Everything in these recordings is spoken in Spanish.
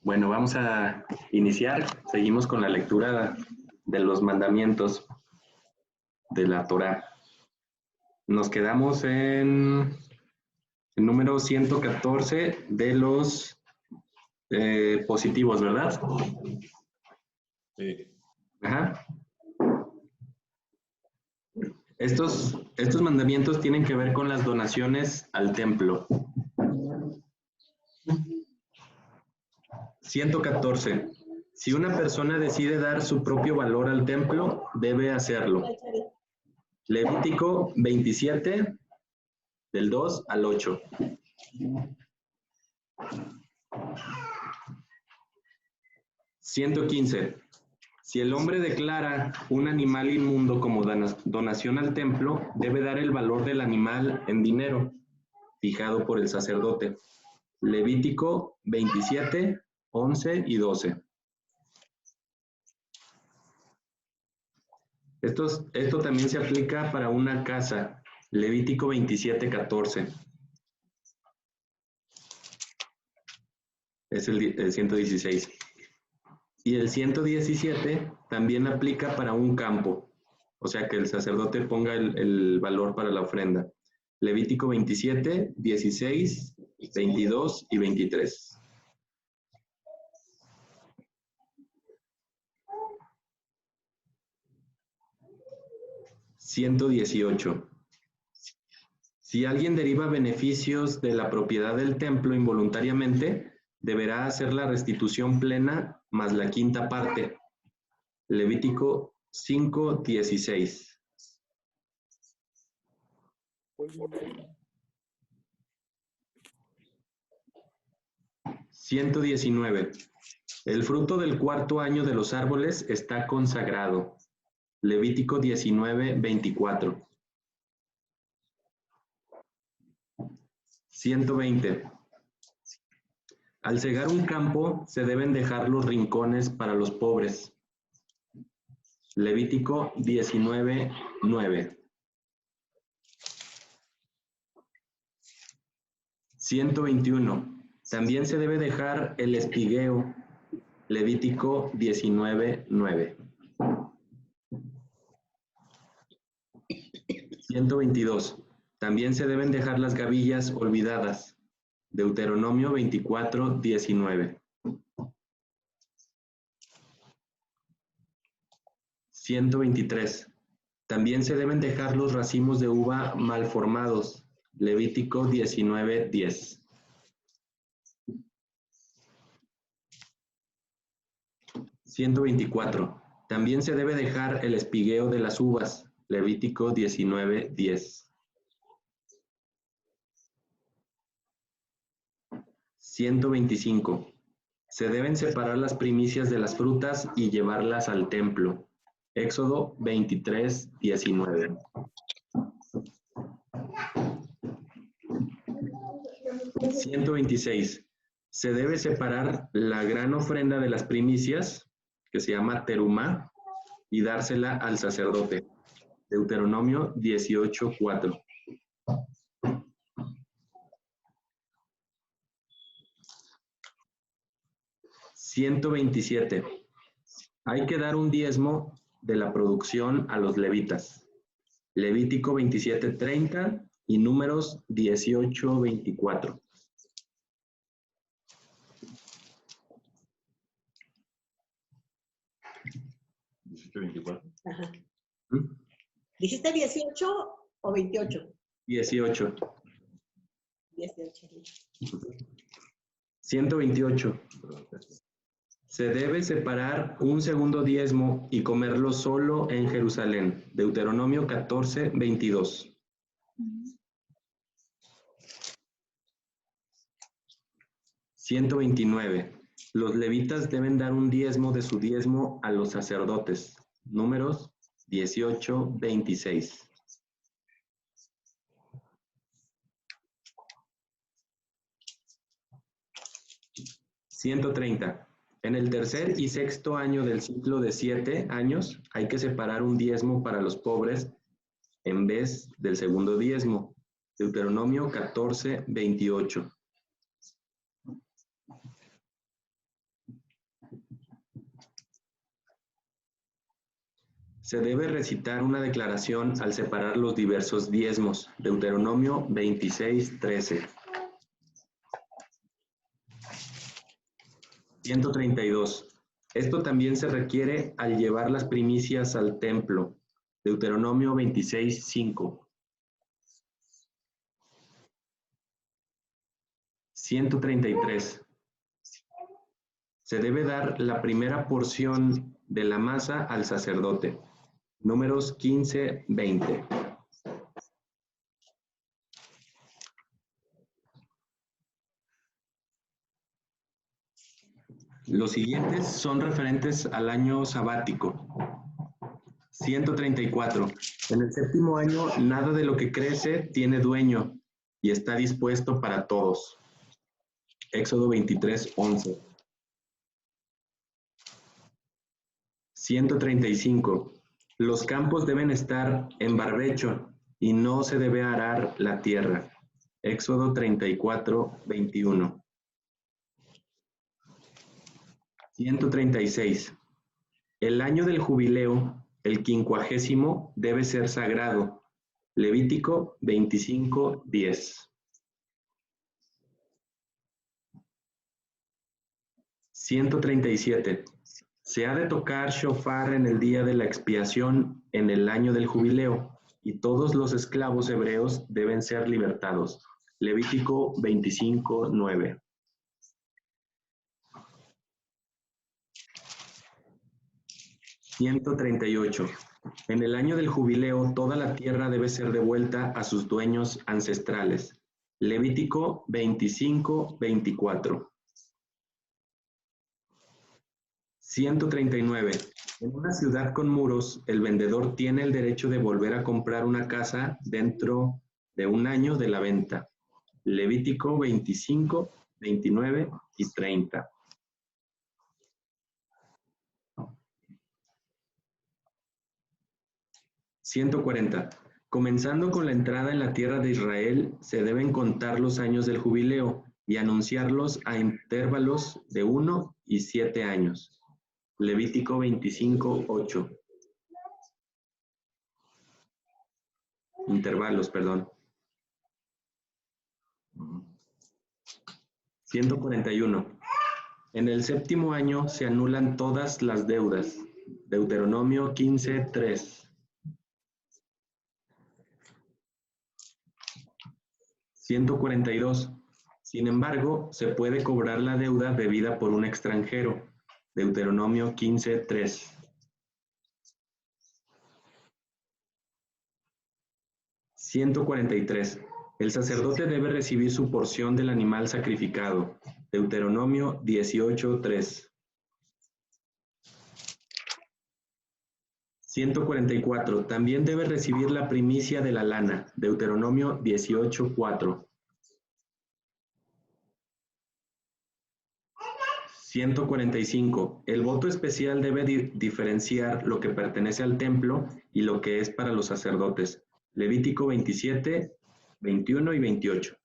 Bueno, vamos a iniciar. Seguimos con la lectura de los mandamientos de la Torá. Nos quedamos en el número 114 de los positivos, ¿verdad? Sí. Ajá. Estos mandamientos tienen que ver con las donaciones al templo. 114. Si una persona decide dar su propio valor al templo, debe hacerlo. Levítico 27, del 2 al 8. (115) Si el hombre declara un animal inmundo como donación al templo, debe dar el valor del animal en dinero, fijado por el sacerdote. Levítico 27, 11 y 12. Esto también se aplica para una casa. Levítico 27, 14. Es el 116. Y el 117 también aplica para un campo. O sea, que el sacerdote ponga el valor para la ofrenda. Levítico 27, 16, 22 y 23. (118) Si alguien deriva beneficios de la propiedad del templo involuntariamente, deberá hacer la restitución plena más la quinta parte. Levítico 5, 16. (119) El fruto del cuarto año de los árboles está consagrado. Levítico 19, 24. 120. Al cegar un campo, se deben dejar los rincones para los pobres. Levítico 19, 9. 121. También se debe dejar el espigueo. Levítico 19, 9. 122. También se deben dejar las gavillas olvidadas. Deuteronomio 24, 19. 123. También se deben dejar los racimos de uva mal formados. Levítico 19, 10. 124. También se debe dejar el espigueo de las uvas. Levítico 19, 10. 125. Se deben separar las primicias de las frutas y llevarlas al templo. Éxodo 23, 19. 126. Se debe separar la gran ofrenda de las primicias, que se llama terumá, y dársela al sacerdote. Deuteronomio 18, 4. 127. Hay que dar un diezmo de la producción a los levitas. Levítico 27, 30 y Números 18, 24. Ajá. ¿Dijiste 18 o 28? 18. 18. 128. Se debe separar un segundo diezmo y comerlo solo en Jerusalén. Deuteronomio 14, 22. 129. Los levitas deben dar un diezmo de su diezmo a los sacerdotes. Números 18, 26. 130. En el tercer y sexto año del ciclo de 7 años, hay que separar un diezmo para los pobres en vez del segundo diezmo. Deuteronomio 14, 28. Se debe recitar una declaración al separar los diversos diezmos. Deuteronomio 26:13. 132. Esto también se requiere al llevar las primicias al templo. Deuteronomio 26:5. 133. Se debe dar la primera porción de la masa al sacerdote. Números 15-20. Los siguientes son referentes al año sabático. 134. En el séptimo año, nada de lo que crece tiene dueño y está dispuesto para todos. Éxodo 23:11. 135. Los campos deben estar en barbecho y no se debe arar la tierra. Éxodo 34:21. 136. El año del jubileo, el 50º, debe ser sagrado. Levítico 25:10. 137. Se ha de tocar shofar en el día de la expiación en el año del jubileo, y todos los esclavos hebreos deben ser libertados. Levítico 25:9. 138. En el año del jubileo, toda la tierra debe ser devuelta a sus dueños ancestrales. Levítico 25:24. 139. En una ciudad con muros, el vendedor tiene el derecho de volver a comprar una casa dentro de un año de la venta. Levítico 25, 29 y 30. 140. Comenzando con la entrada en la tierra de Israel, se deben contar los años del jubileo y anunciarlos a intervalos de 1 y 7 años. Levítico 25:8. Intervalos, perdón. 141. En el séptimo año se anulan todas las deudas. Deuteronomio 15:3. 142. Sin embargo, se puede cobrar la deuda debida por un extranjero. Deuteronomio 15:3. 143. El sacerdote debe recibir su porción del animal sacrificado. Deuteronomio 18:3. 144. También debe recibir la primicia de la lana. Deuteronomio 18:4. 145. El voto especial debe diferenciar lo que pertenece al templo y lo que es para los sacerdotes. Levítico 27, 21 y 28.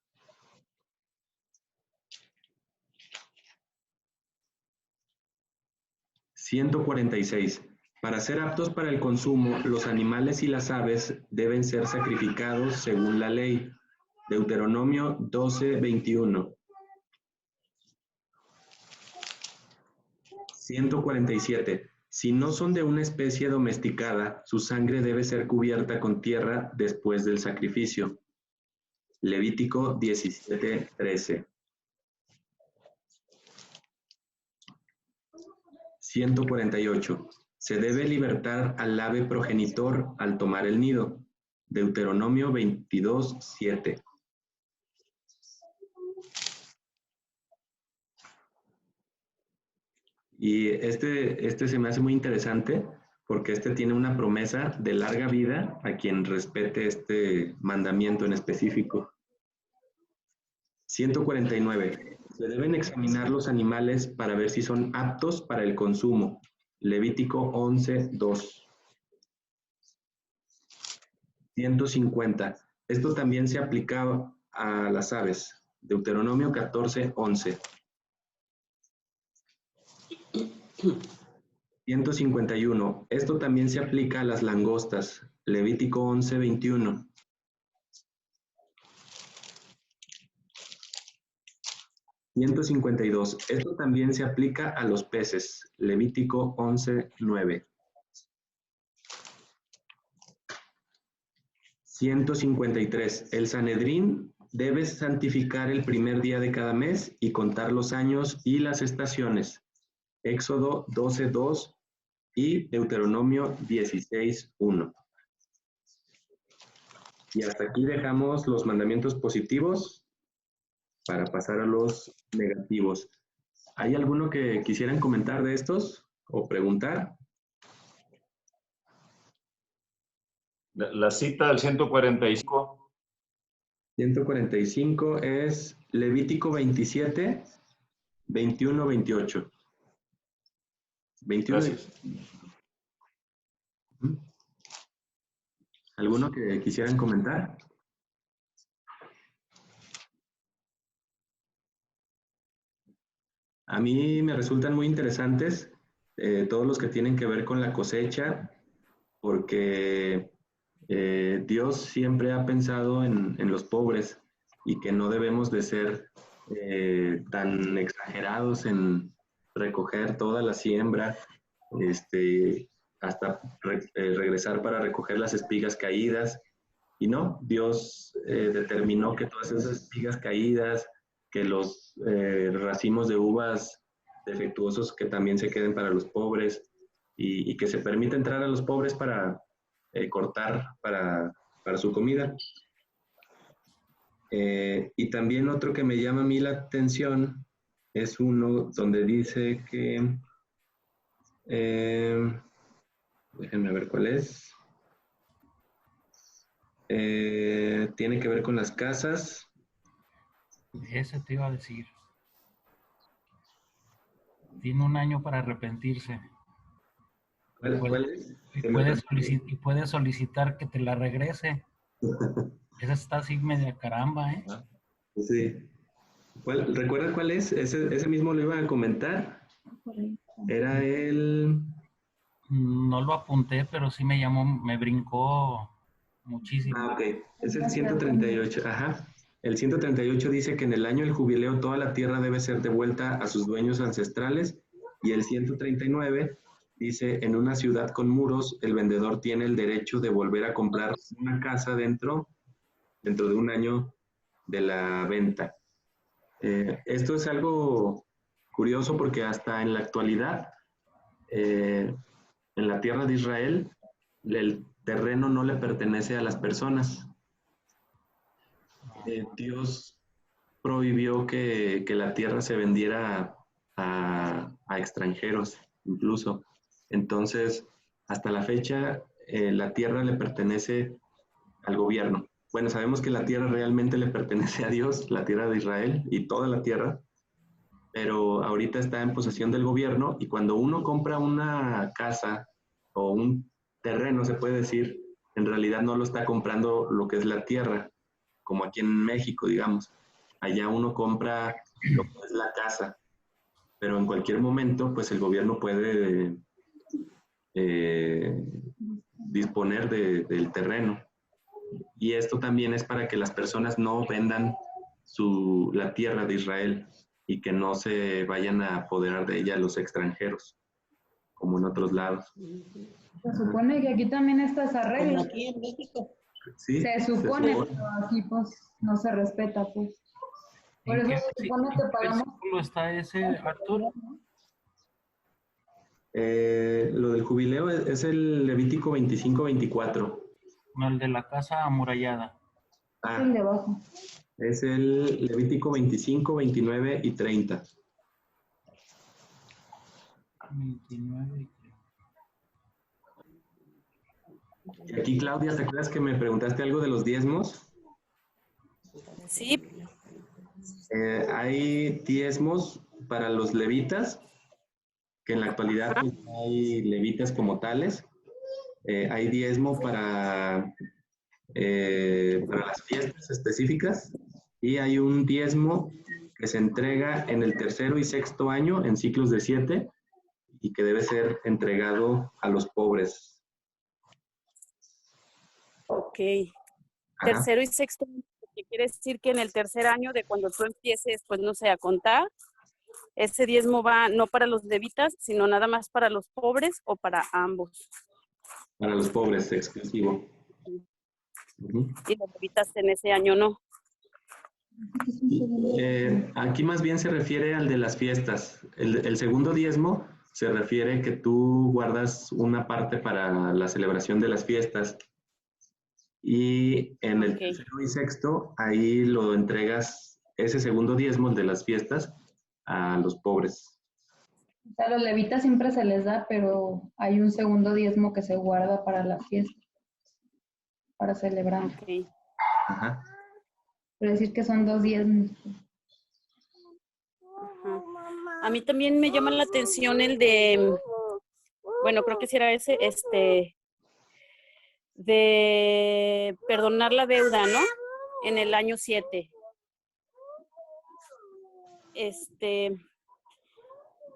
146. Para ser aptos para el consumo, los animales y las aves deben ser sacrificados según la ley. Deuteronomio 12, 21. 147. Si no son de una especie domesticada, su sangre debe ser cubierta con tierra después del sacrificio. Levítico 17, 13. 148. Se debe libertar al ave progenitor al tomar el nido. Deuteronomio 22, 7. Y este se me hace muy interesante porque este tiene una promesa de larga vida a quien respete este mandamiento en específico. 149. Se deben examinar los animales para ver si son aptos para el consumo. Levítico 11, 2. 150. Esto también se aplicaba a las aves. Deuteronomio 14, 11. 151. Esto también se aplica a las langostas. Levítico 11, 21. 152. Esto también se aplica a los peces. Levítico 11, 9. 153. El Sanedrín debe santificar el primer día de cada mes y contar los años y las estaciones. Éxodo 12, 2 y Deuteronomio 16, 1. Y hasta aquí dejamos los mandamientos positivos para pasar a los negativos. ¿Hay alguno que quisieran comentar de estos o preguntar? La cita del 145. 145 es Levítico 27, 21, 28. 21. Gracias. ¿Alguno que quisieran comentar? A mí me resultan muy interesantes todos los que tienen que ver con la cosecha, porque Dios siempre ha pensado en los pobres y que no debemos de ser tan exagerados en recoger toda la siembra, hasta regresar para recoger las espigas caídas. Y no, Dios determinó que todas esas espigas caídas, que los racimos de uvas defectuosos que también se queden para los pobres y que se permita entrar a los pobres para cortar para su comida. Y también otro que me llama a mí la atención es uno donde dice que, déjenme ver cuál es, tiene que ver con las casas. Ese te iba a decir. Tiene un año para arrepentirse. ¿Cuál es? Y puedes solicitar que te la regrese. Esa está así media caramba, ¿eh? Sí. ¿Recuerda cuál es? Ese mismo lo iba a comentar. Era el... No lo apunté, pero sí me brincó muchísimo. Ah, ok. Es el 138. Ajá. El 138 dice que en el año del jubileo toda la tierra debe ser devuelta a sus dueños ancestrales. Y el 139 dice, en una ciudad con muros, el vendedor tiene el derecho de volver a comprar una casa dentro de un año de la venta. Esto es algo curioso porque hasta en la actualidad, en la tierra de Israel, el terreno no le pertenece a las personas. Dios prohibió que la tierra se vendiera a extranjeros, incluso. Entonces, hasta la fecha, la tierra le pertenece al gobierno. Bueno, sabemos que la tierra realmente le pertenece a Dios, la tierra de Israel y toda la tierra, pero ahorita está en posesión del gobierno y cuando uno compra una casa o un terreno, se puede decir, en realidad no lo está comprando lo que es la tierra, como aquí en México, digamos. Allá uno compra lo que es la casa, pero en cualquier momento, pues el gobierno puede disponer del terreno. Y esto también es para que las personas no vendan la tierra de Israel y que no se vayan a apoderar de ella los extranjeros, como en otros lados. Se supone que aquí también está esa Como regla. aquí en México. ¿Sí? Se supone, pero aquí pues no se respeta, pues. Por ¿En eso se supone que pagamos. versículo está ese, Arturo? Lo del jubileo es el Levítico 25-24. No, el de la casa amurallada. Ah, El de abajo. es el Levítico 25, 29 y 30. 29 y 30. Y aquí, Claudia, ¿te acuerdas que me preguntaste algo de los diezmos? Sí. Hay diezmos para los levitas, que en la actualidad pues, no hay levitas como tales. Hay diezmo para las fiestas específicas y hay un diezmo que se entrega en el tercero y sexto año en ciclos de 7 y que debe ser entregado a los pobres. Ok. Ajá. Tercero y sexto, que quiere decir que en el tercer año de cuando tú empieces, pues no sé, a contar, ese diezmo va no para los levitas, sino nada más para los pobres o para ambos. Para los pobres, exclusivo. Ujú. Y los levitas en ese año no. Aquí más bien se refiere al de las fiestas. El segundo diezmo se refiere que tú guardas una parte para la celebración de las fiestas y en el Ok. tercero y sexto ahí lo entregas ese segundo diezmo, el de las fiestas, a los pobres. O sea, a los levitas siempre se les da, pero hay un segundo diezmo que se guarda para la fiesta, para celebrar. Ok. Ajá. Quiere decir que son 2 diezmos. Ajá. A mí también me llama la atención el de, bueno, creo que sí era ese, de perdonar la deuda, ¿no? En el año 7.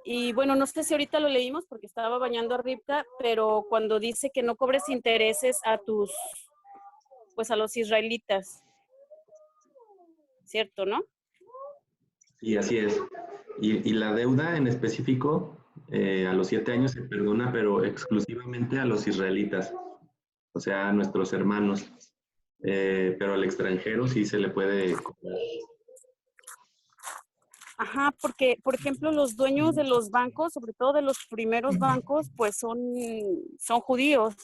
Y bueno, no sé si ahorita lo leímos porque estaba bañando a Rivka, pero cuando dice que no cobres intereses a pues a los israelitas, ¿cierto, no? Sí, así es. Y la deuda en específico, a los 7 años se perdona, pero exclusivamente a los israelitas, o sea, a nuestros hermanos. Pero al extranjero sí se le puede cobrar. Ajá, porque, por ejemplo, los dueños de los bancos, sobre todo de los primeros bancos, pues son judíos.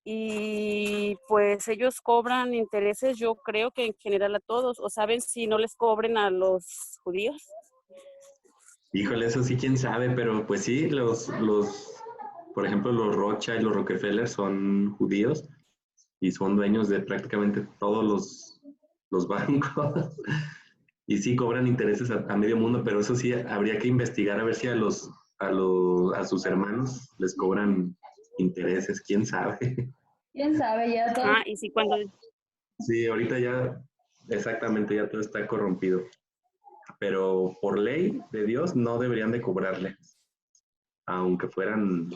Y pues ellos cobran intereses, yo creo que en general a todos, o saben si no les cobren a los judíos. Híjole, eso sí, quién sabe, pero pues sí, por ejemplo, los Rothschild y los Rockefeller son judíos y son dueños de prácticamente todos los bancos. Y sí cobran intereses a medio mundo, pero eso sí habría que investigar a ver si a sus hermanos les cobran intereses, quién sabe. ¿Quién sabe? Ya todo. Ah, y si cuando, Sí, ahorita ya, exactamente, ya todo está corrompido. Pero por ley de Dios no deberían de cobrarle, aunque fueran...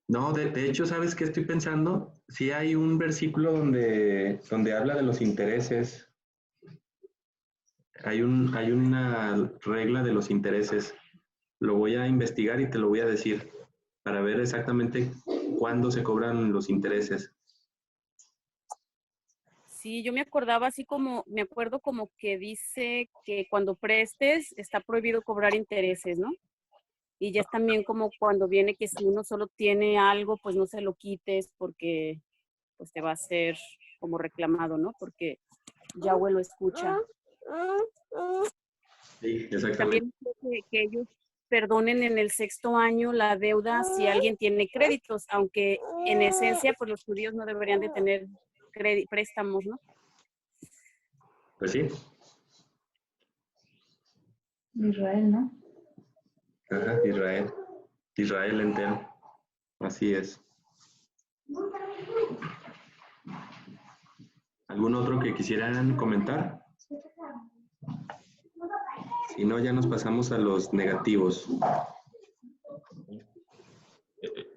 no, de hecho, ¿sabes qué estoy pensando? Sí hay un versículo donde habla de los intereses. Hay una regla de los intereses. Lo voy a investigar y te lo voy a decir para ver exactamente cuándo se cobran los intereses. sí, yo me acordaba así como, me acuerdo como que dice que cuando prestes está prohibido cobrar intereses, ¿no? Y ya es también como cuando viene que si uno solo tiene algo, pues no se lo quites porque pues te va a ser como reclamado, ¿no? Porque Yahweh lo escucha. Sí, Y exactamente. también que ellos perdonen en el sexto año la deuda si alguien tiene créditos, aunque en esencia pues los judíos no deberían de tener préstamos, ¿no? Pues sí. Israel, ¿no? Ajá, Israel. Israel entero. Así es. ¿Algún otro que quisieran comentar? Si no, ya nos pasamos a los negativos.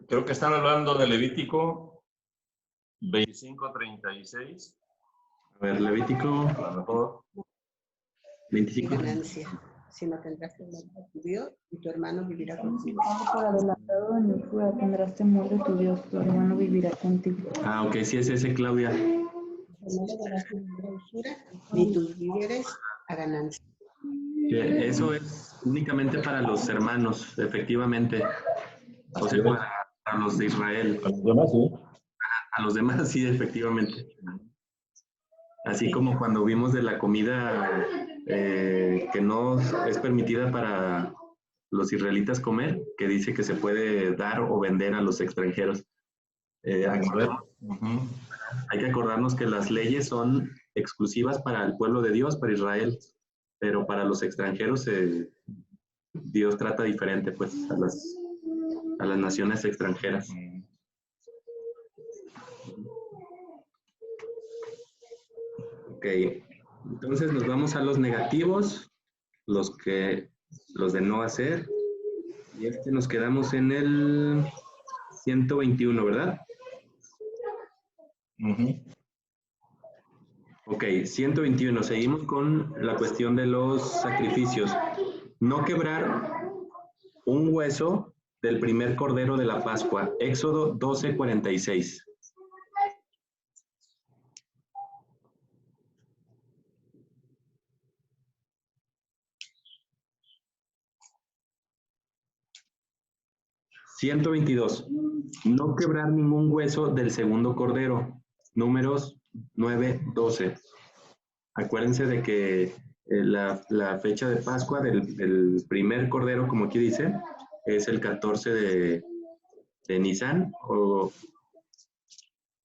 Creo que están hablando de Levítico 25:36. A ver, Levítico A lo mejor. 25. Ganancia. Si no tendrás temor de tu Dios y tu hermano vivirá contigo. Por adelantado en mi cura tendrás temor de tu Dios, tu hermano vivirá contigo. Ah, ok, sí es ese, Claudia. No le darás ninguna usura, ni tus víveres a ganancia. Eso es únicamente para los hermanos, efectivamente. O sea, para los de Israel. A los demás, sí. A los demás, sí, efectivamente. Así como cuando vimos de la comida que no es permitida para los israelitas comer, que dice que se puede dar o vender a los extranjeros. Hay que acordarnos que las leyes son exclusivas para el pueblo de Dios, para Israel, pero para los extranjeros Dios trata diferente pues a las naciones extranjeras. Ok, Entonces nos vamos a los negativos, los de no hacer. Y nos quedamos en el 121, ¿verdad? Ujú. Ok, 121. Seguimos con la cuestión de los sacrificios. No quebrar un hueso del primer cordero de la Pascua. Éxodo 12:46. $122. No quebrar ningún hueso del segundo cordero. Números 9:12. Acuérdense de que la fecha de Pascua del primer cordero, como aquí dice, es el 14 de Nisan.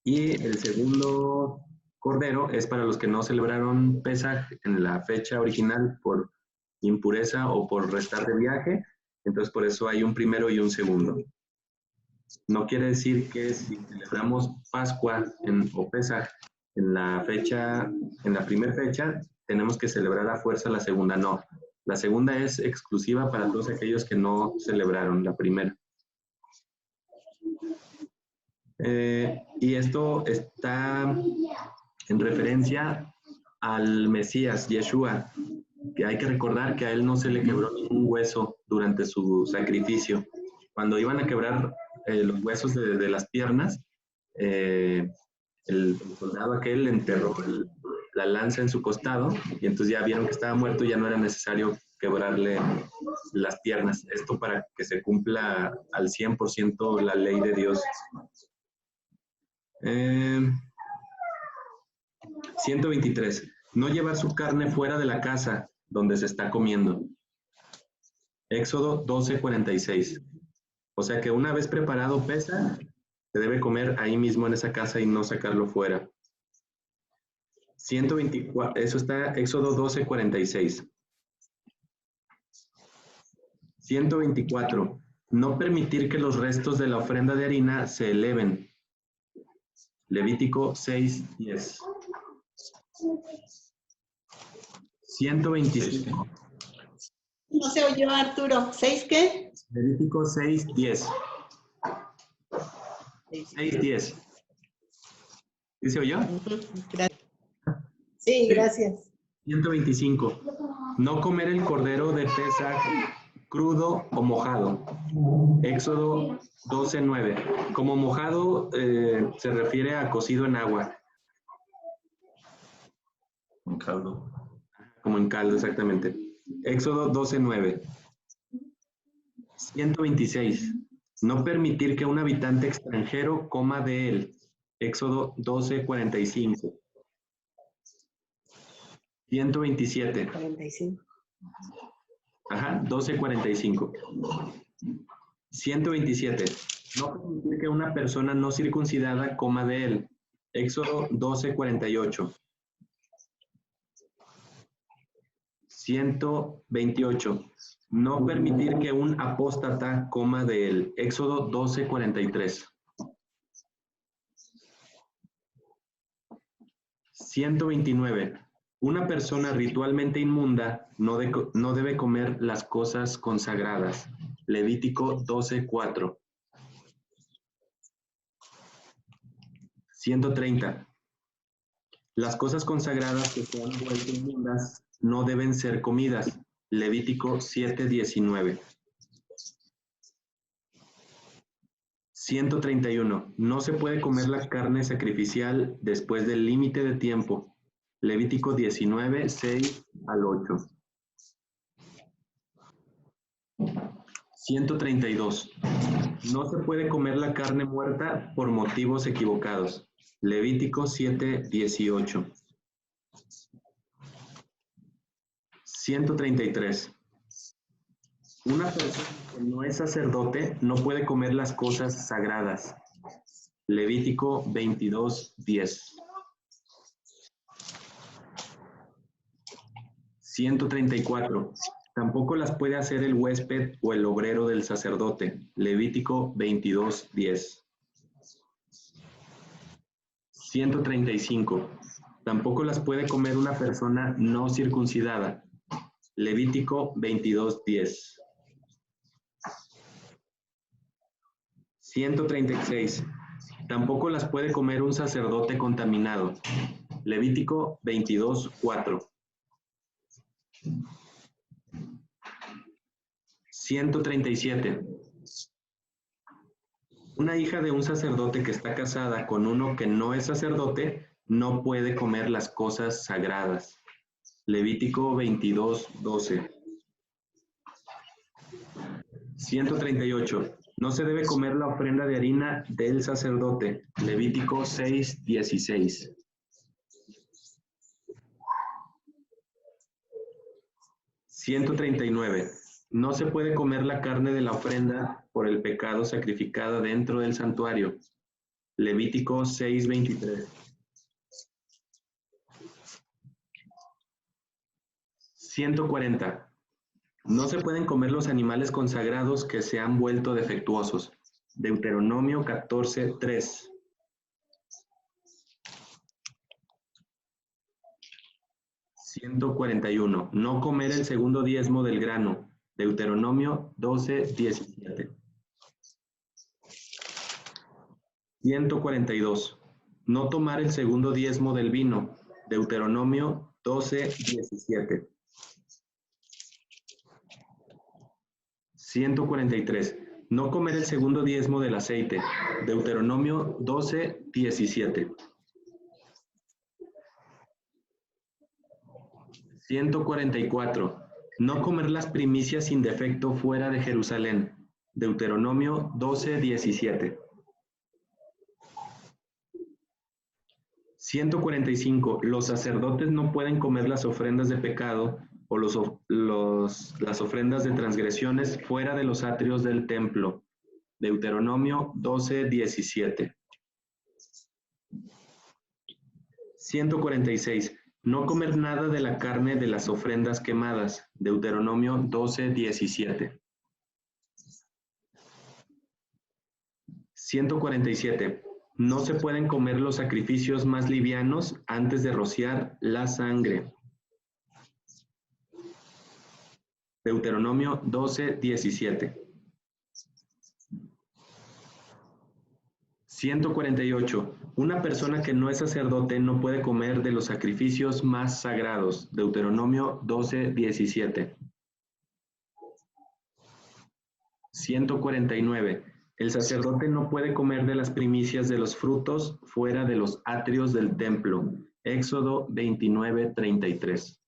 Y el segundo cordero es para los que no celebraron Pesaj en la fecha original por impureza o por restar de viaje. Entonces, por eso hay un primero y un segundo. No quiere decir que si celebramos Pascua o Pesaj en la primera fecha, tenemos que celebrar a fuerza la segunda. No, la segunda es exclusiva para todos aquellos que no celebraron la primera. Y esto está en referencia al Mesías, Yeshua, que hay que recordar que a él no se le quebró ningún hueso durante su sacrificio. Cuando iban a quebrar los huesos de las piernas, el soldado aquel enterró la lanza en su costado y entonces ya vieron que estaba muerto y ya no era necesario quebrarle las piernas. Esto para que se cumpla al 100% la ley de Dios. 123. No llevar su carne fuera de la casa donde se está comiendo. Éxodo 12:46. O sea que una vez preparado Pesaj, se debe comer ahí mismo en esa casa y no sacarlo fuera. 124. Eso está Éxodo 12:46. 124. No permitir que los restos de la ofrenda de harina se eleven. Levítico 6:10. 125. No se oyó, Arturo. ¿6 qué? Levítico 6:10. 6:10. ¿Sí se oyó? Gracias. Sí, gracias. 125. No comer el cordero de Pesaj crudo o mojado. Éxodo 12:9. Como mojado se refiere a cocido en agua. Un caldo. Como en caldo, exactamente. Éxodo 12:9. 126. No permitir que un habitante extranjero coma de él. Éxodo 12:45. 127. 45. Ajá, 12:45. 127. No permitir que una persona no circuncidada coma de él. Éxodo 12:48. 128. No permitir que un apóstata coma de él. Éxodo 12:43. 129. Una persona ritualmente inmunda no debe comer las cosas consagradas. Levítico 12:4. 130. Las cosas consagradas que se han vuelto inmundas no deben ser comidas. Levítico 7:19. 131. No se puede comer la carne sacrificial después del límite de tiempo. Levítico 19:6-8. 132. No se puede comer la carne muerta por motivos equivocados. Levítico 7:18. 133. Una persona que no es sacerdote no puede comer las cosas sagradas. Levítico 22:10. 134. Tampoco las puede hacer el huésped o el obrero del sacerdote. Levítico 22:10. 135. Tampoco las puede comer una persona no circuncidada. Levítico 22:10. 136. Tampoco las puede comer un sacerdote contaminado. Levítico 22:4. 137. Una hija de un sacerdote que está casada con uno que no es sacerdote no puede comer las cosas sagradas. Levítico 22:12. 138. No se debe comer la ofrenda de harina del sacerdote. Levítico 6:16. 139. No se puede comer la carne de la ofrenda por el pecado sacrificada dentro del santuario. Levítico 6:23. 140. No se pueden comer los animales consagrados que se han vuelto defectuosos. Deuteronomio 14:3. 141. No comer el segundo diezmo del grano. Deuteronomio 12:17. 142. No tomar el segundo diezmo del vino. Deuteronomio 12:17. 143. No comer el segundo diezmo del aceite. Deuteronomio 12:17. 144. No comer las primicias sin defecto fuera de Jerusalén. Deuteronomio 12:17. 145. Los sacerdotes no pueden comer las ofrendas de pecado o las ofrendas de transgresiones fuera de los atrios del templo. Deuteronomio 12:17. 146. No comer nada de la carne de las ofrendas quemadas. Deuteronomio 12:17. 147. No se pueden comer los sacrificios más livianos antes de rociar la sangre. Deuteronomio 12:17. 148. Una persona que no es sacerdote no puede comer de los sacrificios más sagrados. Deuteronomio 12:17. 149. El sacerdote no puede comer de las primicias de los frutos fuera de los atrios del templo. Éxodo 29:33.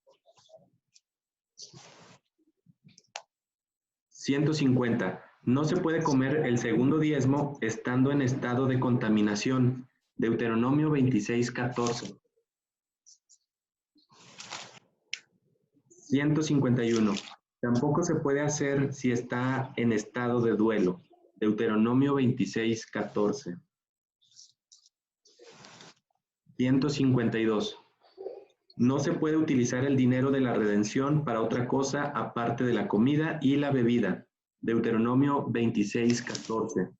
150. No se puede comer el segundo diezmo estando en estado de contaminación. Deuteronomio 26:14. 151. Tampoco se puede hacer si está en estado de duelo. Deuteronomio 26:14. 152. No se puede utilizar el dinero de la redención para otra cosa aparte de la comida y la bebida. Deuteronomio 26:14.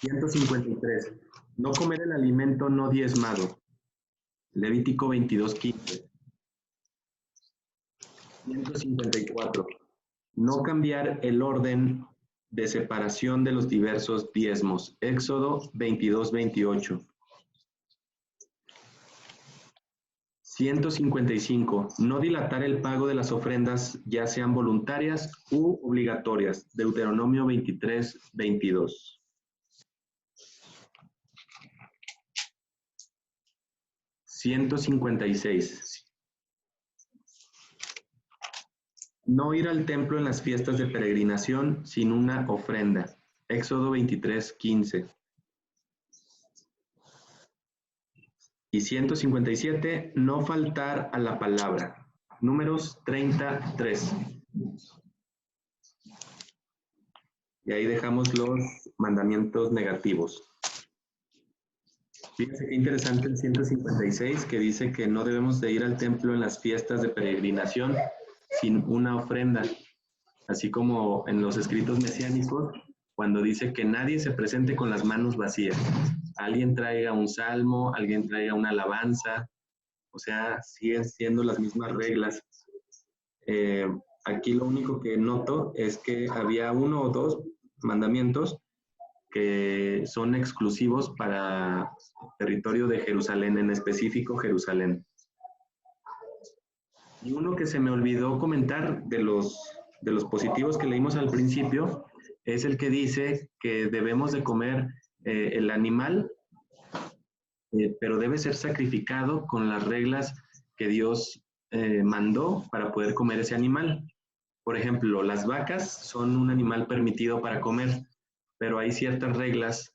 153. No comer el alimento no diezmado. Levítico 22:15. 154. No cambiar el orden de separación de los diversos diezmos. Éxodo 22:28. 155. No dilatar el pago de las ofrendas, ya sean voluntarias u obligatorias. Deuteronomio 23:22. 156. No ir al templo en las fiestas de peregrinación sin una ofrenda. Éxodo 23:15. Y 157, no faltar a la palabra. Números 33. Y ahí dejamos los mandamientos negativos. Fíjense qué interesante el 156, que dice que no debemos de ir al templo en las fiestas de peregrinación sin una ofrenda. Así como en los escritos mesiánicos, cuando dice que nadie se presente con las manos vacías. alguien traiga un salmo, alguien traiga una alabanza, o sea, siguen siendo las mismas reglas. Aquí lo único que noto es que había 1 o 2 mandamientos que son exclusivos para el territorio de Jerusalén, en específico Jerusalén. Y uno que se me olvidó comentar de los positivos que leímos al principio es el que dice que debemos de comer el animal, pero debe ser sacrificado con las reglas que Dios mandó para poder comer ese animal. Por ejemplo, las vacas son un animal permitido para comer, pero hay ciertas reglas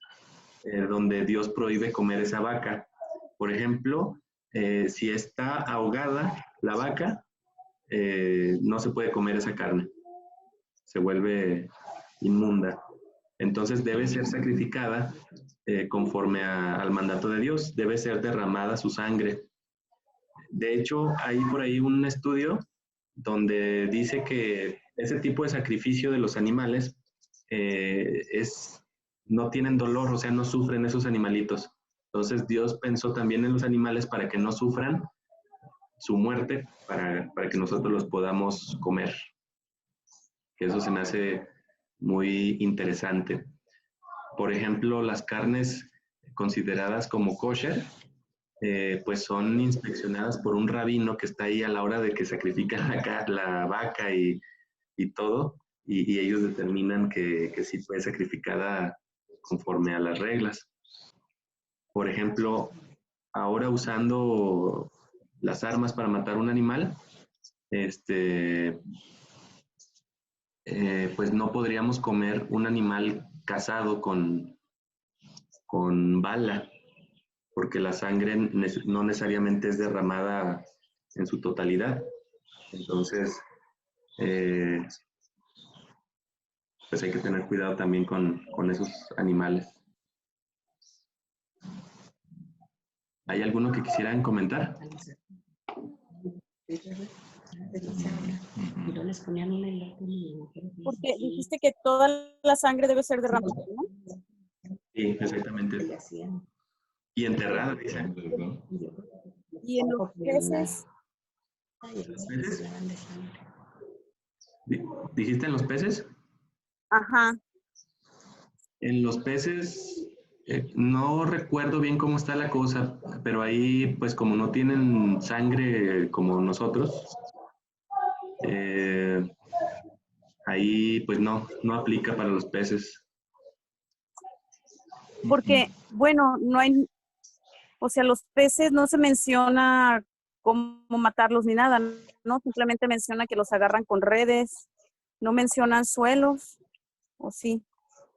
donde Dios prohíbe comer esa vaca. Por ejemplo, si está ahogada la vaca, no se puede comer esa carne. Se vuelve inmunda. Entonces debe ser sacrificada conforme al mandato de Dios. Debe ser derramada su sangre. De hecho, hay por ahí un estudio donde dice que ese tipo de sacrificio de los animales no tienen dolor, o sea, no sufren esos animalitos. Entonces Dios pensó también en los animales para que no sufran su muerte, para que nosotros los podamos comer. Que eso se me hace muy interesante. Por ejemplo, las carnes consideradas como kosher, pues son inspeccionadas por un rabino que está ahí a la hora de que sacrifican la vaca y todo, y ellos determinan que sí fue sacrificada conforme a las reglas. Por ejemplo, ahora usando las armas para matar un animal, pues no podríamos comer un animal cazado con bala, porque la sangre no necesariamente es derramada en su totalidad. Entonces, pues hay que tener cuidado también con esos animales. ¿Hay alguno que quisieran comentar? Porque dijiste que toda la sangre debe ser derramada, ¿no? Sí, exactamente. Y enterrada, dicen. Y en los peces, ¿Los peces? ¿Dijiste en los peces? ajá, En los peces, no recuerdo bien cómo está la cosa, pero ahí, pues como no tienen sangre como nosotros, ahí pues no aplica para los peces. porque, bueno, no hay, o sea, los peces no se menciona cómo matarlos ni nada, ¿no? Simplemente menciona que los agarran con redes, no mencionan suelos, ¿o sí?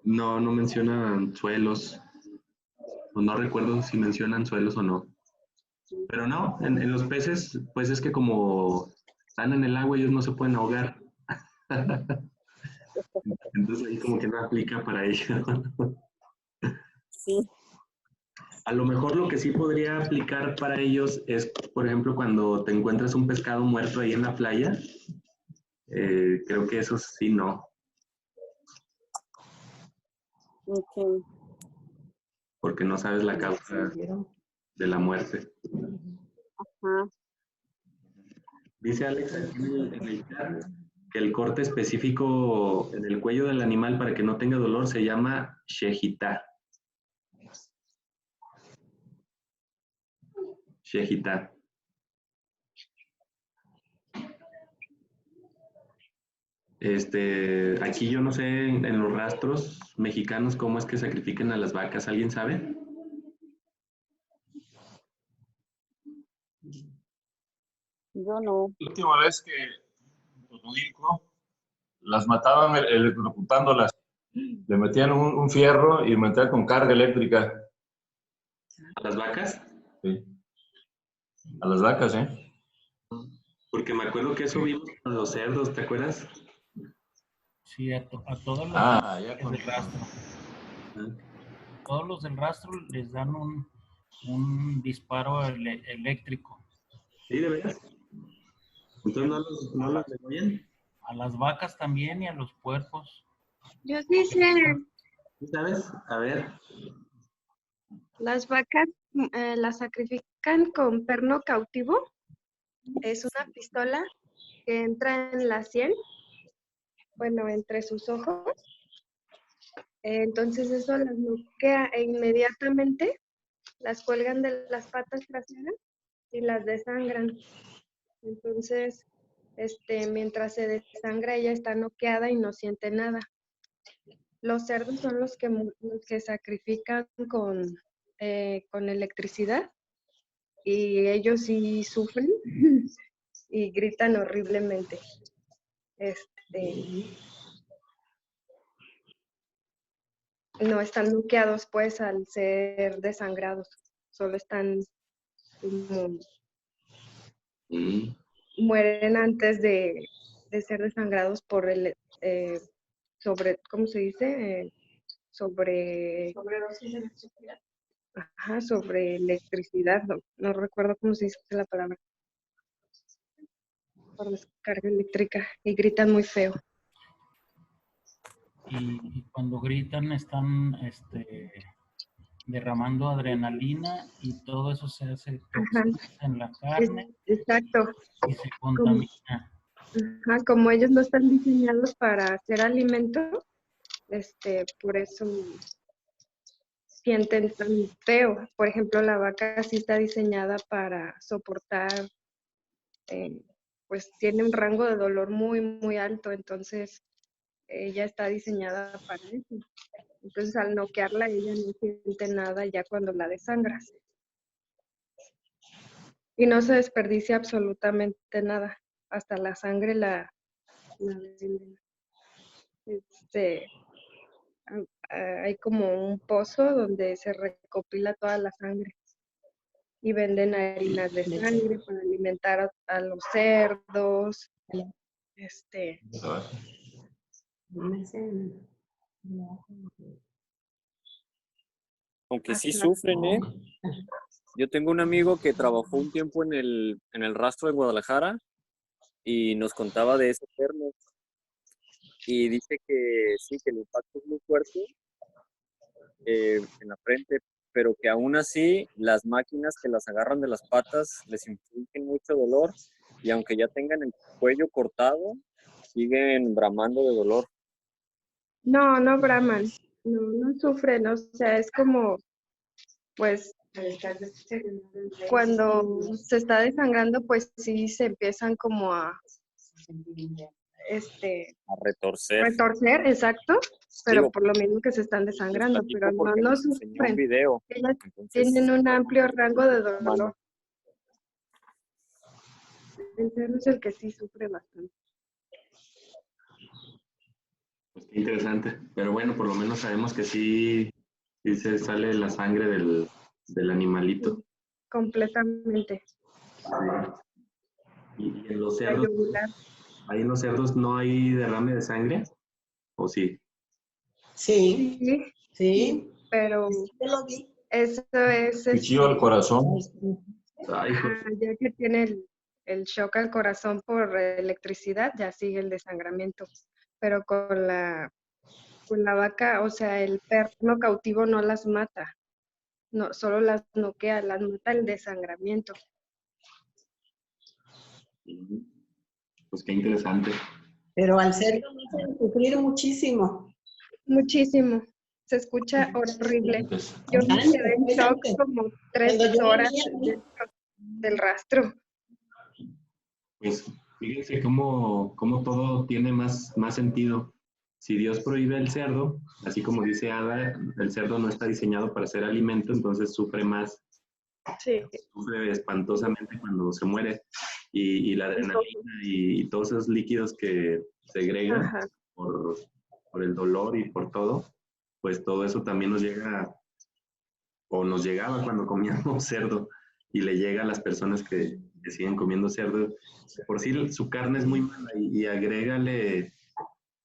No mencionan suelos, o no recuerdo si mencionan suelos o no. Pero no, en los peces, pues es que como están en el agua, ellos no se pueden ahogar. Entonces ahí como que no aplica para ellos. Sí. A lo mejor lo que sí podría aplicar para ellos es, por ejemplo, cuando te encuentras un pescado muerto ahí en la playa, creo que eso sí no, Okay. porque no sabes la causa de la muerte. Ajá. Dice Alex aquí en el chat que el corte específico en el cuello del animal para que no tenga dolor se llama shejitá. Shejitá. Aquí yo no sé en los rastros mexicanos cómo es que sacrifican a las vacas. ¿Alguien sabe? Yo no. La última vez que Rodrigo las mataban electrocutándolas, le metían un fierro y metían con carga eléctrica. ¿A las vacas? Sí. A las vacas, ¿eh? Porque me acuerdo que eso vimos con los cerdos, ¿te acuerdas? Sí, a todos los Ya con del rastro. Todos los del rastro les dan un disparo eléctrico. Sí, de veras. Entonces no los degollan. A las vacas también y a los puercos. Yo sí sé. ¿Sí sabes? A ver. Las vacas las sacrifican con perno cautivo. Es una pistola que entra en la sien, bueno, entre sus ojos. Entonces eso las noquea e inmediatamente las cuelgan de las patas traseras y las desangran. Entonces, mientras se desangra, ella está noqueada y no siente nada. Los cerdos son los que sacrifican con electricidad y ellos sí sufren y gritan horriblemente. No están noqueados pues al ser desangrados, solo están como mueren antes de ser desangrados por ¿cómo se dice? Sobredosis de electricidad. Ajá, sobre electricidad, no recuerdo cómo se dice la palabra. Por descarga eléctrica y gritan muy feo. Y cuando gritan están derramando adrenalina y todo eso se hace en la carne. Exacto. Y se contamina. Como ellos no están diseñados para hacer alimento, por eso sienten tan feo. Por ejemplo, la vaca sí está diseñada para soportar, pues tiene un rango de dolor muy, muy alto, entonces ella está diseñada para eso. Entonces al noquearla ella no siente nada ya cuando la desangras. Y no se desperdicia absolutamente nada. Hasta la sangre la hay como un pozo donde se recopila toda la sangre. Y venden harinas de sangre para alimentar a los cerdos. Aunque sí sufren, ¿eh? Yo tengo un amigo que trabajó un tiempo en el rastro de Guadalajara y nos contaba de ese perno. Y dice que sí, que el impacto es muy fuerte en la frente, pero que aún así las máquinas que las agarran de las patas les infligen mucho dolor y aunque ya tengan el cuello cortado, siguen bramando de dolor. No, no braman, no sufren, o sea, es como, pues, cuando se está desangrando, pues sí se empiezan como a retorcer, exacto, pero por lo mismo que se están desangrando, pero no sufren. Un video, ellas tienen un amplio rango de dolor. El cerdo es el que sí sufre bastante. Pues qué interesante. Pero bueno, por lo menos sabemos que sí se sale la sangre del animalito. Completamente. ¿Y en los cerdos? ¿Ahí en los cerdos no hay derrame de sangre? ¿O sí? Sí. Pero eso es... Cuchillo al corazón. Ya que tiene el shock al corazón por electricidad, ya sigue el desangramiento. Pero con la vaca, o sea, el perno cautivo no las mata. No, solo las noquea, las mata el desangramiento. Pues qué interesante. Pero al cerdo me hacen sufrir muchísimo. Muchísimo. Se escucha horrible. Yo me quedé en shock como 3 horas del rastro. Pues fíjense cómo todo tiene más sentido. Si Dios prohíbe el cerdo, así como dice Ada, el cerdo no está diseñado para ser alimento, entonces sufre más. Sí. Sufre espantosamente cuando se muere. Y la adrenalina y todos esos líquidos que segregan por el dolor y por todo, pues todo eso también nos llega, o nos llegaba cuando comíamos cerdo, y le llega a las personas que siguen comiendo cerdo. Por sí su carne es muy mala y agrégale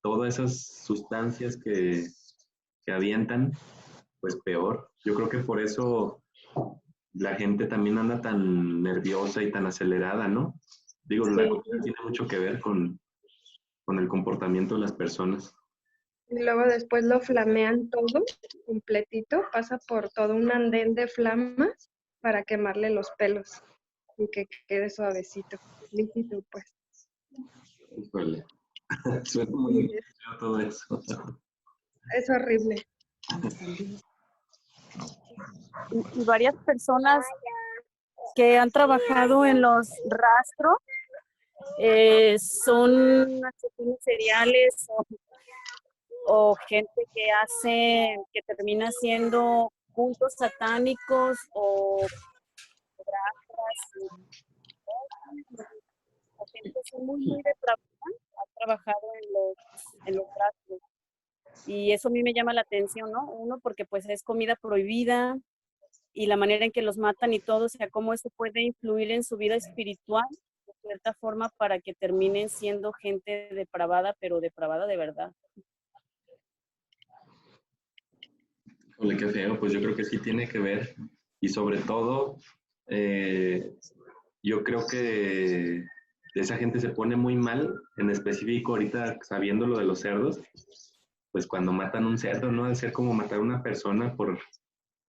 todas esas sustancias que avientan, pues peor. Yo creo que por eso la gente también anda tan nerviosa y tan acelerada, ¿no? Digo, la comida tiene mucho que ver con el comportamiento de las personas. Y luego después lo flamean todo, completito, pasa por todo un andén de flamas para quemarle los pelos y que quede suavecito, líquido pues. Híjole. Suena muy feo todo eso. Es horrible. Y varias personas que han trabajado en los rastros son asesinos seriales o gente que termina siendo cultos satánicos o gente así muy depravada ha trabajado en los rastros. Y eso a mí me llama la atención, ¿no? Uno, porque pues es comida prohibida y la manera en que los matan y todo, o sea, cómo eso puede influir en su vida espiritual, de cierta forma, para que terminen siendo gente depravada, pero depravada de verdad. Híjole, qué feo. Pues yo creo que sí tiene que ver. Y sobre todo, yo creo que esa gente se pone muy mal, en específico ahorita sabiendo lo de los cerdos, pues cuando matan un cerdo, ¿no? Al ser como matar a una persona por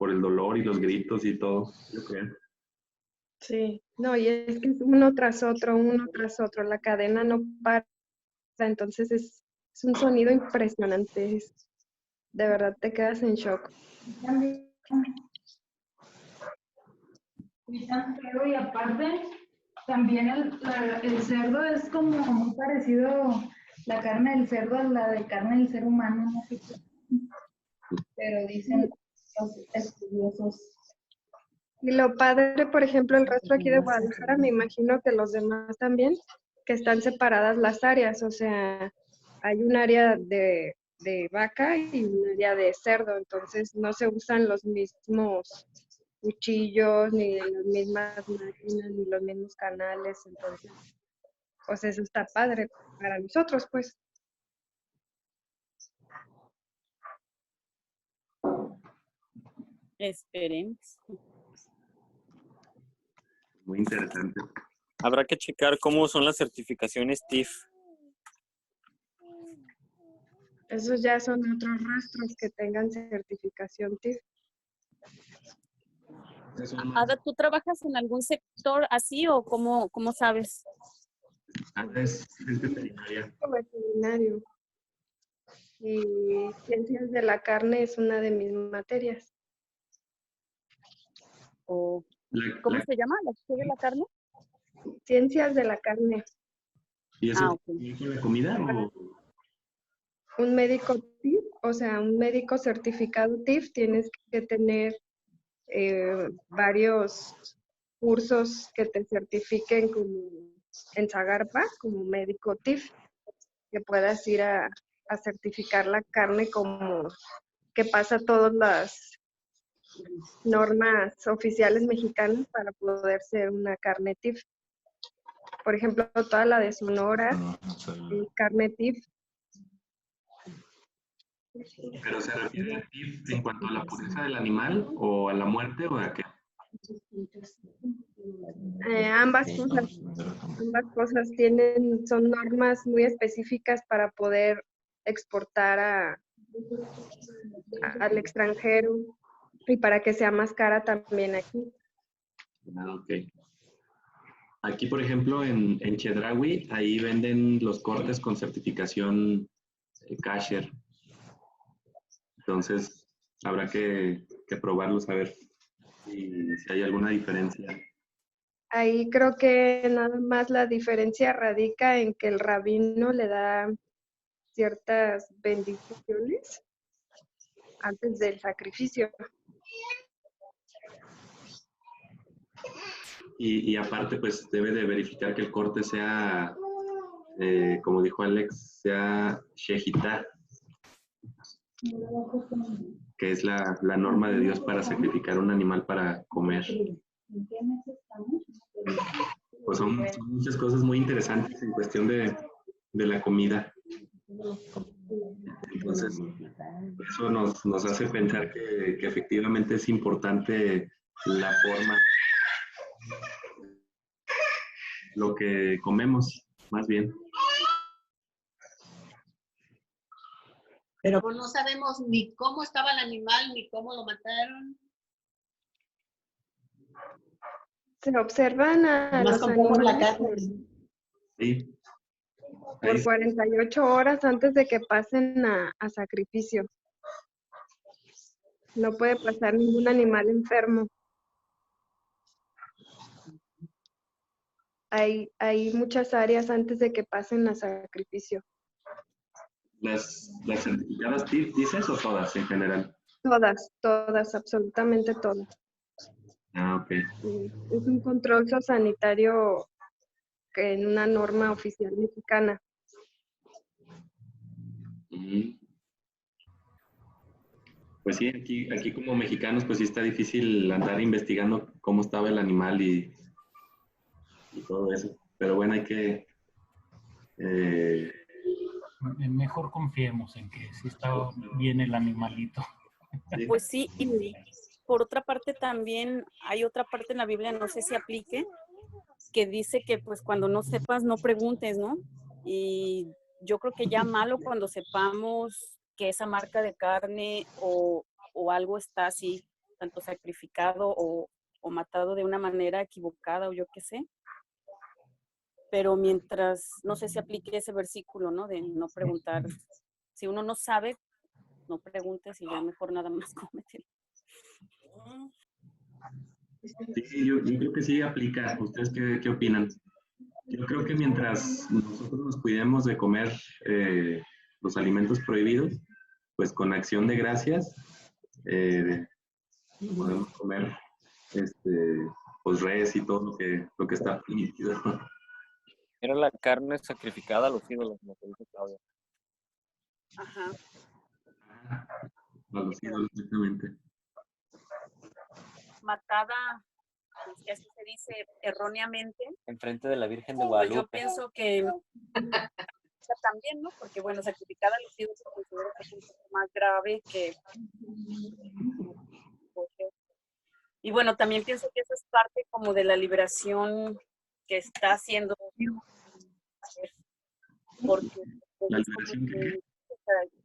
el dolor y los gritos y todo, yo creo. Sí, no, y es que es uno tras otro, la cadena no para, entonces es un sonido impresionante, de verdad te quedas en shock. Y tan feo, y aparte, también el cerdo es como muy parecido, la carne del cerdo a la de carne del ser humano, ¿no? Pero dicen los estudiosos. Y lo padre, por ejemplo, el rastro aquí de Guadalajara, me imagino que los demás también, que están separadas las áreas, o sea, hay un área de vaca y un área de cerdo, entonces no se usan los mismos cuchillos, ni las mismas máquinas, ni los mismos canales, entonces, pues eso está padre para nosotros, pues. Esperemos. Muy interesante. Habrá que checar cómo son las certificaciones TIF. Esos ya son otros rastros que tengan certificación TIF. Ada, ¿tú trabajas en algún sector así o cómo sabes? Es veterinaria. Veterinario. Y ciencias de la carne es una de mis materias. ¿O cómo se llama? ¿La ciencia de la carne? Ciencias de la carne. ¿Y eso Ok. tiene que ver con comida o...? Un médico TIF, o sea, un médico certificado TIF, tienes que tener varios cursos que te certifiquen como en Zagarpa, como médico TIF, que puedas ir a certificar la carne como que pasa todas las normas oficiales mexicanas para poder ser una carne TIF. Por ejemplo, toda la de Sonora es carne TIF. ¿Pero se refiere al TIF en cuanto a la pureza del animal o a la muerte o a qué? Ambas cosas son normas muy específicas para poder exportar al extranjero y para que sea más cara también aquí. Ah, ok. Aquí, por ejemplo, en Chedraui, ahí venden los cortes con certificación Kasher. Entonces, habrá que probarlos a ver si hay alguna diferencia. Ahí creo que nada más la diferencia radica en que el rabino le da ciertas bendiciones antes del sacrificio. Y aparte, pues debe de verificar que el corte sea, como dijo Alex, sea shejitá, que es la norma de Dios para sacrificar un animal para comer. Pues son muchas cosas muy interesantes en cuestión de la comida. Entonces, eso nos hace pensar que efectivamente es importante la forma, lo que comemos, más bien. Pero no sabemos ni cómo estaba el animal, ni cómo lo mataron. Se observan a Nomás los compramos la animales carne. Sí. Ahí por sí. 48 horas antes de que pasen a sacrificio. No puede pasar ningún animal enfermo. Hay muchas áreas antes de que pasen a sacrificio. ¿Las certificadas dices o todas en general? Todas, absolutamente todas. Ah, ok. Es un control sanitario que en una norma oficial mexicana. Mm. Pues sí, aquí como mexicanos, pues sí está difícil andar investigando cómo estaba el animal y todo eso. Pero bueno, hay que... Mejor confiemos en que sí está bien el animalito. sí. Pues sí, y por otra parte también hay otra parte en la Biblia, no sé si aplique, que dice que pues cuando no sepas no preguntes, ¿no? Y yo creo que ya malo cuando sepamos que esa marca de carne o algo está así, tanto sacrificado o matado de una manera equivocada o yo qué sé. Pero mientras, no sé si aplique ese versículo, ¿no? De no preguntar. Si uno no sabe, no preguntes y ya mejor nada más cómetelo. Sí, yo creo que sí aplica. ¿Ustedes qué opinan? Yo creo que mientras nosotros nos cuidemos de comer los alimentos prohibidos, pues con acción de gracias podemos comer pues res y todo lo que está permitido. Era la carne sacrificada a los ídolos, como te dice Claudia. Ajá. A los ídolos, exactamente. Matada, pues, así se dice erróneamente. Enfrente de la Virgen de Pues Guadalupe. yo pienso que también, ¿no? Porque bueno, sacrificar a los ídolos se considera que es un poco más grave que... Y bueno, también pienso que eso es parte como de la liberación que está haciendo Dios. Porque pues, ¿La liberación qué?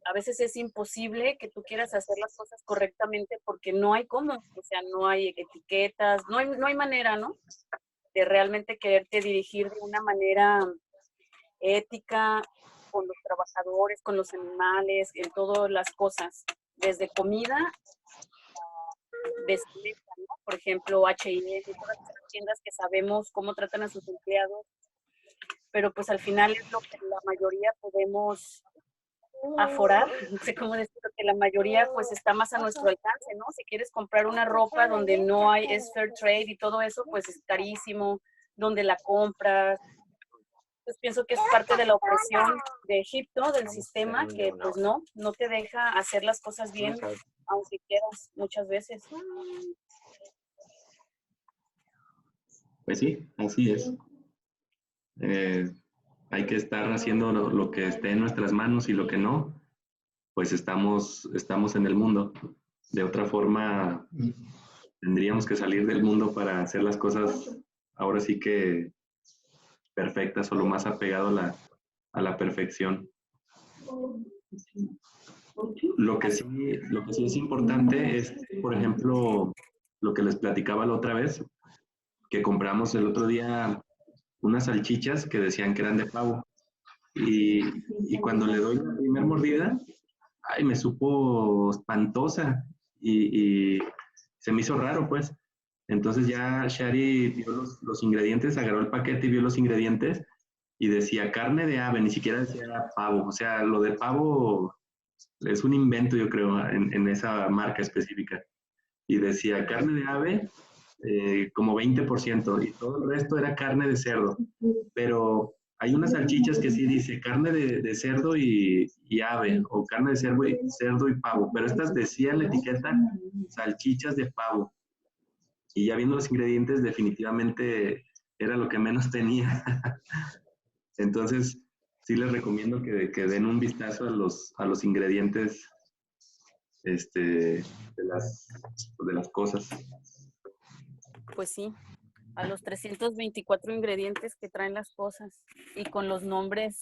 a veces es imposible que tú quieras hacer las cosas correctamente porque no hay cómo, o sea, no hay etiquetas, no hay manera, ¿no? De realmente quererte dirigir de una manera ética con los trabajadores, con los animales, en todas las cosas, desde comida a vestimenta, ¿no? Por ejemplo, H&M, todas las tiendas que sabemos cómo tratan a sus empleados, pero pues al final es lo que la mayoría podemos aforar, no sé cómo decirlo, que la mayoría pues está más a nuestro alcance, ¿no? Si quieres comprar una ropa donde no hay, es fair trade y todo eso, pues es carísimo, donde la compras. Pues pienso que es parte de la opresión de Egipto, del sistema, que pues no te deja hacer las cosas bien, aunque quieras muchas veces. Pues sí, así es. Hay que estar haciendo lo que esté en nuestras manos y lo que no, pues estamos en el mundo. De otra forma, tendríamos que salir del mundo para hacer las cosas ahora sí que perfectas o lo más apegado a la perfección. Lo que sí es importante es, por ejemplo, lo que les platicaba la otra vez, que compramos el otro día unas salchichas que decían que eran de pavo. Y cuando le doy la primera mordida, ay, me supo espantosa y se me hizo raro, pues. Entonces ya Shari vio los ingredientes, agarró el paquete y vio los ingredientes y decía carne de ave, ni siquiera decía pavo. O sea, lo de pavo es un invento, yo creo, en esa marca específica. Y decía carne de ave como 20% y todo el resto era carne de cerdo. Pero hay unas salchichas que sí dice carne de cerdo y ave, o carne de cerdo y pavo, pero estas decían la etiqueta salchichas de pavo. Y ya viendo los ingredientes, definitivamente era lo que menos tenía. Entonces, sí les recomiendo que den un vistazo a los ingredientes de las cosas. Pues sí, a los 324 ingredientes que traen las cosas y con los nombres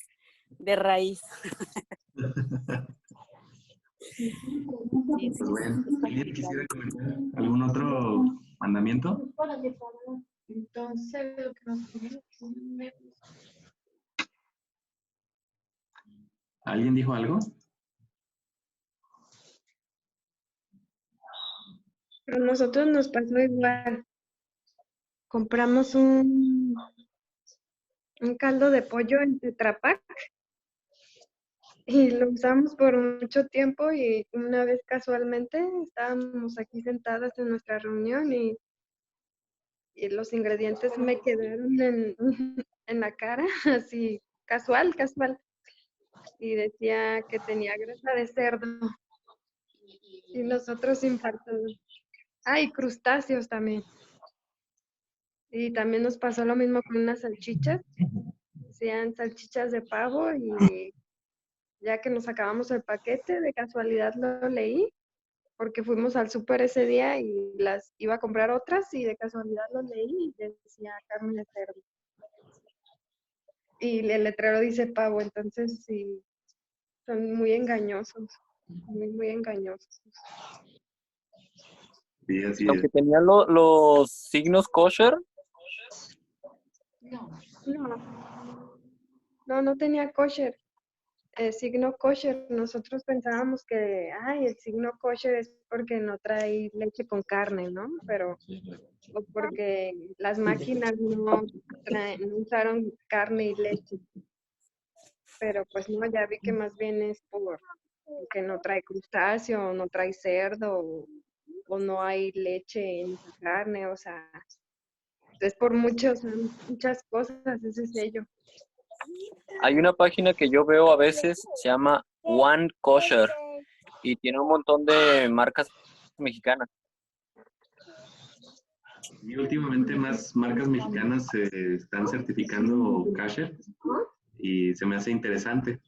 de raíz. Sí, Pues bueno, ¿alguien quisiera comentar algún otro mandamiento? Entonces, lo que nos pidieron, ¿Alguien dijo algo? Pero a nosotros nos pasó igual. Compramos un caldo de pollo en Tetra Pak y lo usamos por mucho tiempo y una vez casualmente estábamos aquí sentadas en nuestra reunión y los ingredientes me quedaron en la cara, así casual. Y decía que tenía grasa de cerdo y nosotros infartados. Ah, y crustáceos también. Y también nos pasó lo mismo con unas salchichas. Decían salchichas de pavo y ya que nos acabamos el paquete, de casualidad lo leí porque fuimos al súper ese día y las iba a comprar otras y de casualidad lo leí y decía carne de cerdo. Y el letrero dice pavo, entonces sí, son muy engañosos, muy engañosos. Sí, así Aunque es. tenían los signos kosher, No tenía kosher. Signo kosher, nosotros pensábamos que, el signo kosher es porque no trae leche con carne, ¿no? Pero, o porque las máquinas no usaron carne y leche. Pero pues no, ya vi que más bien es porque no trae crustáceo, no trae cerdo, o no hay leche en esa carne, o sea, es por muchas cosas ese sello. hay una página que yo veo a veces, se llama One Kosher, y tiene un montón de marcas mexicanas. Y últimamente más marcas mexicanas se están certificando kosher y se me hace interesante.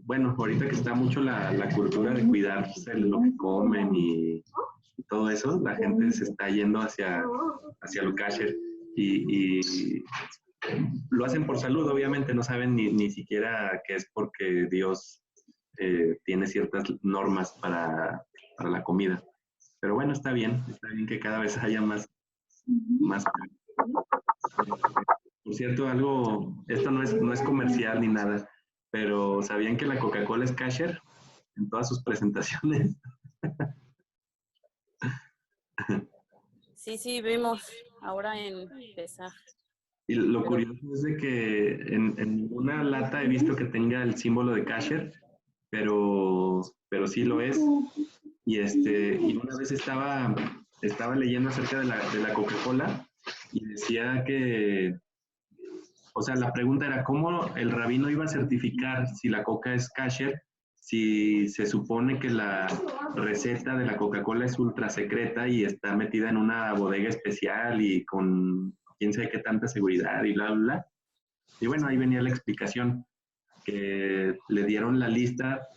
Bueno, ahorita que está mucho la cultura de cuidarse lo que comen y todo eso, la gente se está yendo hacia lo kosher y lo hacen por salud, obviamente, no saben ni siquiera que es porque Dios tiene ciertas normas para la comida. Pero bueno, está bien que cada vez haya más. Por cierto, esto no es comercial ni nada, pero ¿sabían que la Coca-Cola es kosher en todas sus presentaciones? sí, vimos ahora en Pesaj. Y lo curioso es de que en ninguna lata he visto que tenga el símbolo de kosher, pero sí lo es. Y una vez estaba leyendo acerca de la Coca-Cola y decía que, o sea, la pregunta era cómo el rabino iba a certificar si la Coca es kosher, si se supone que la receta de la Coca-Cola es ultra secreta y está metida en una bodega especial y con quién sabe qué tanta seguridad y bla, bla, bla. Y bueno, ahí venía la explicación, que le dieron la lista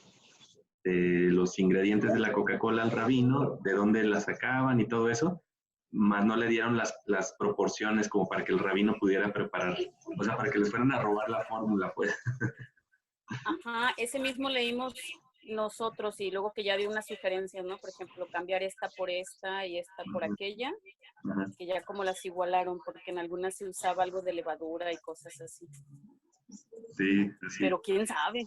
de los ingredientes de la Coca-Cola al rabino, de dónde la sacaban y todo eso, más no le dieron las proporciones como para que el rabino pudiera preparar, o sea, para que les fueran a robar la fórmula, pues. Ajá, ese mismo leímos nosotros y luego que ya dio unas sugerencias, ¿no? Por ejemplo, cambiar esta por esta y esta por aquella, que ya como las igualaron, porque en algunas se usaba algo de levadura y cosas así. Sí, así. Pero quién sabe.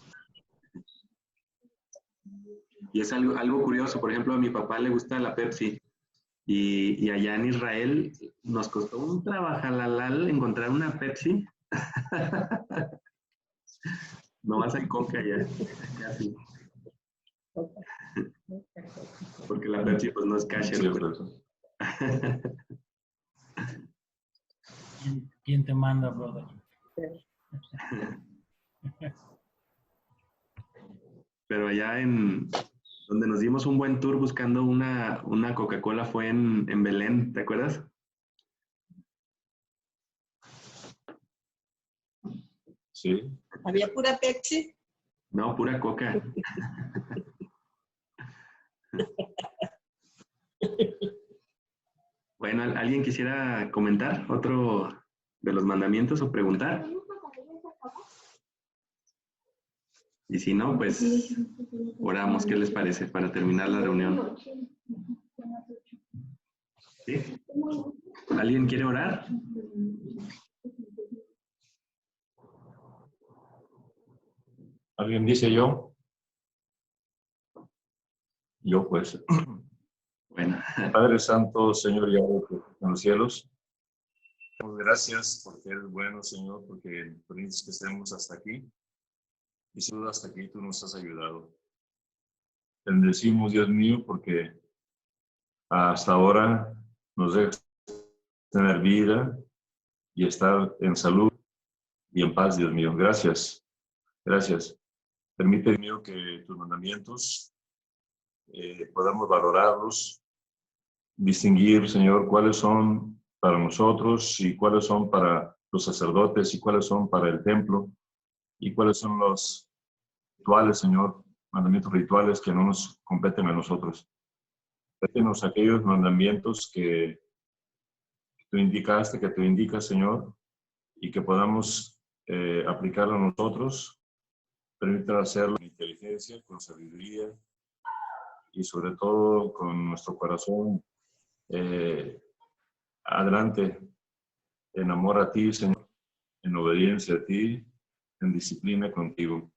Y es algo curioso, por ejemplo, a mi papá le gusta la Pepsi y allá en Israel nos costó un trabajalal encontrar una Pepsi. No vas a Coca ya, casi. Porque la Pepsi pues no es kosher. ¿Quién te manda, brother? Pero allá donde nos dimos un buen tour buscando una Coca-Cola fue en Belén, ¿te acuerdas? Sí. ¿Había pura Pepsi? No, pura Coca. Bueno, ¿alguien quisiera comentar otro de los mandamientos o preguntar? Y si no, pues oramos. ¿Qué les parece para terminar la reunión? ¿Sí? ¿Alguien quiere orar? ¿Alguien dice yo? Yo pues. Bueno, Padre Santo, Señor y Padre que estás en los cielos, damos gracias porque eres bueno, Señor, porque permites que estemos hasta aquí. Y sin duda hasta aquí tú nos has ayudado. Te bendecimos, Dios mío, porque hasta ahora nos dejas tener vida y estar en salud y en paz, Dios mío. Gracias, gracias. Permite, Dios mío, que tus mandamientos podamos valorarlos, distinguir, Señor, cuáles son para nosotros y cuáles son para los sacerdotes y cuáles son para el templo y cuáles son los rituales, Señor, mandamientos rituales que no nos competen a nosotros. Pétenos aquellos mandamientos que tú indicaste, que tú indicas, Señor, y que podamos aplicarlo a nosotros. Permítanos hacerlo con inteligencia, con sabiduría y sobre todo con nuestro corazón adelante, en amor a ti, Señor, en obediencia a ti, en disciplina contigo.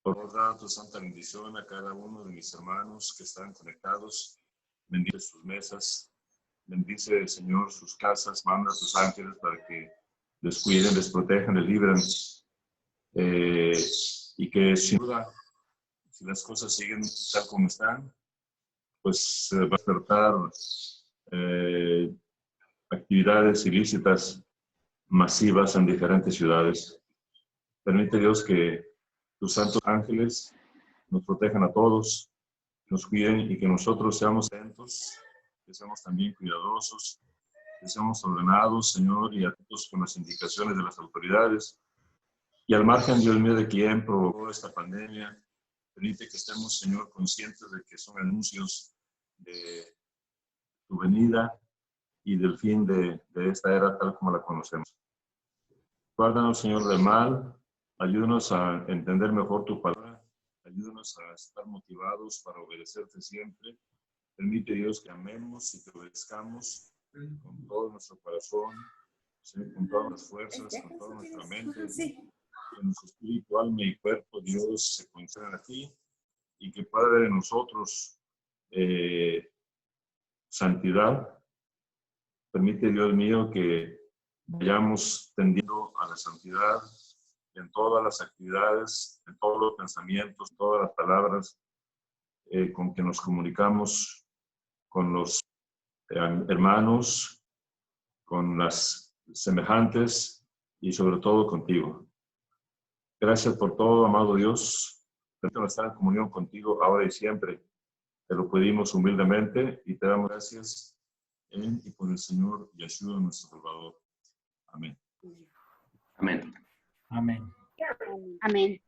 Por favor, da tu santa bendición a cada uno de mis hermanos que están conectados. Bendice sus mesas, bendice, Señor, sus casas, manda a tus ángeles para que les cuiden, les protejan, les libren. Y que sin duda, si las cosas siguen tal como están, pues va a despertar actividades ilícitas masivas en diferentes ciudades. Permite, Dios, que tus santos ángeles nos protejan a todos, nos cuiden y que nosotros seamos atentos, que seamos también cuidadosos, que seamos ordenados, Señor, y atentos con las indicaciones de las autoridades. Y al margen, Dios mío, de quién provocó esta pandemia, permite que estemos, Señor, conscientes de que son anuncios de tu venida y del fin de esta era tal como la conocemos. Guárdanos, Señor, del mal, ayúdanos a entender mejor tu palabra, ayúdanos a estar motivados para obedecerte siempre. Permite, Dios, que amemos y que obedezcamos con todo nuestro corazón, con todas las fuerzas, con toda nuestra mente, que nuestro espíritu, alma y cuerpo, Dios, se concentren a ti y que pueda haber en nosotros santidad. Permite, Dios mío, que vayamos tendiendo a la santidad en todas las actividades, en todos los pensamientos, todas las palabras con que nos comunicamos con los hermanos, con las semejantes y sobre todo contigo. Gracias por todo, amado Dios. Permítanos estar en comunión contigo ahora y siempre. Te lo pedimos humildemente y te damos gracias en y por el Señor Yeshua, nuestro Salvador. Amén. amén. Amén. Amén.